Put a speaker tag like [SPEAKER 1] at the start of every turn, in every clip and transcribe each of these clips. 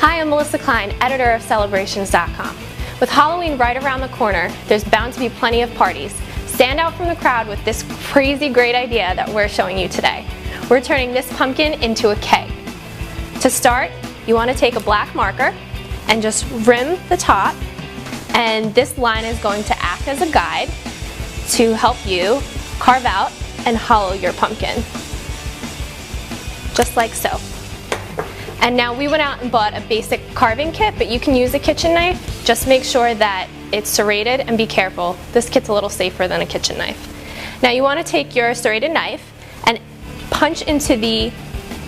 [SPEAKER 1] Hi, I'm Melissa Klein, editor of Celebrations.com. With Halloween right around the corner, there's bound to be plenty of parties. Stand out from the crowd with this crazy great idea that we're showing you today. We're turning this pumpkin into a keg. To start, you want to take a black marker and just rim the top, and this line is going to act as a guide to help you carve out and hollow your pumpkin. Just like so. And now we went out and bought a basic carving kit, but you can use a kitchen knife. Just make sure that it's serrated and be careful. This kit's a little safer than a kitchen knife. Now you want to take your serrated knife and punch into the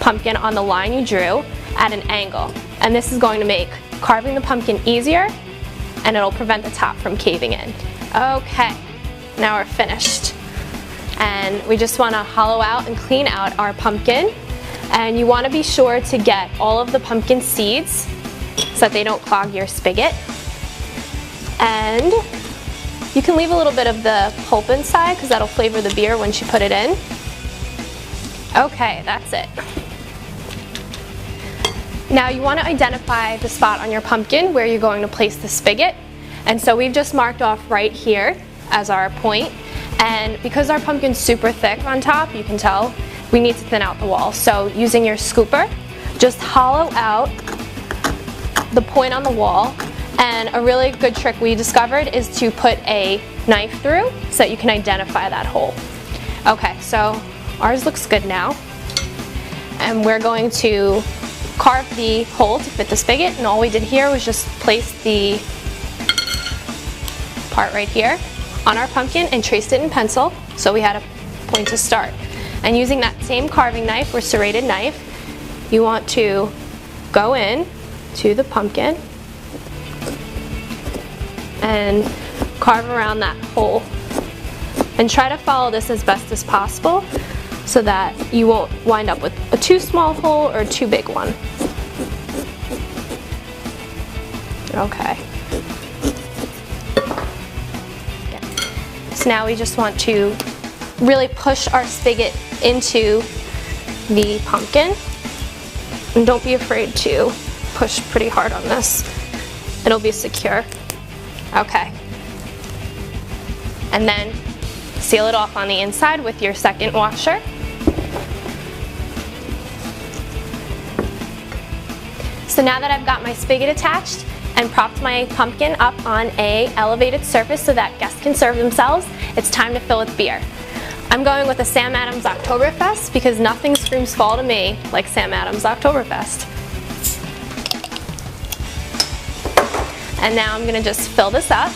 [SPEAKER 1] pumpkin on the line you drew at an angle. And this is going to make carving the pumpkin easier, and it'll prevent the top from caving in. Okay, now we're finished. And we just want to hollow out and clean out our pumpkin. And you want to be sure to get all of the pumpkin seeds so that they don't clog your spigot. And you can leave a little bit of the pulp inside because that'll flavor the beer once you put it in. Okay, that's it. Now you want to identify the spot on your pumpkin where you're going to place the spigot. And so we've just marked off right here as our point. And because our pumpkin's super thick on top, you can tell, we need to thin out the wall. So using your scooper, just hollow out the point on the wall. And a really good trick we discovered is to put a knife through so that you can identify that hole. Okay, so ours looks good now. And we're going to carve the hole to fit the spigot, and all we did here was just place the part right here on our pumpkin and traced it in pencil, so we had a point to start. And using that same carving knife or serrated knife, you want to go in to the pumpkin and carve around that hole. And try to follow this as best as possible so that you won't wind up with a too small hole or a too big one. Okay. So now we just want to really push our spigot into the pumpkin. And don't be afraid to push pretty hard on this. It'll be secure. Okay. And then seal it off on the inside with your second washer. So now that I've got my spigot attached and propped my pumpkin up on an elevated surface so that guests can serve themselves, it's time to fill with beer. I'm going with a Sam Adams Oktoberfest because nothing screams fall to me like Sam Adams Oktoberfest. And now I'm going to just fill this up.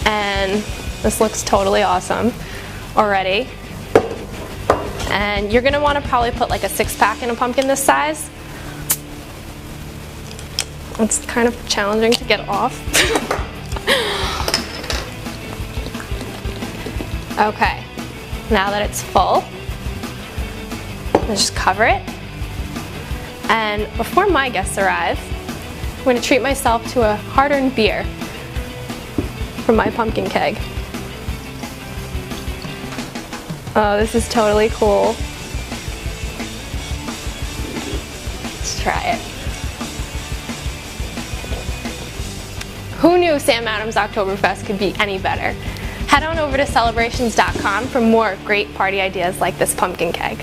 [SPEAKER 1] And this looks totally awesome already. And you're going to want to probably put like a 6-pack in a pumpkin this size. It's kind of challenging to get off. Okay, now that it's full, I'll just cover it. And before my guests arrive, I'm going to treat myself to a hard-earned beer from my pumpkin keg. Oh, this is totally cool. Let's try it. Who knew Sam Adams Oktoberfest could be any better? Head on over to Celebrations.com for more great party ideas like this pumpkin keg.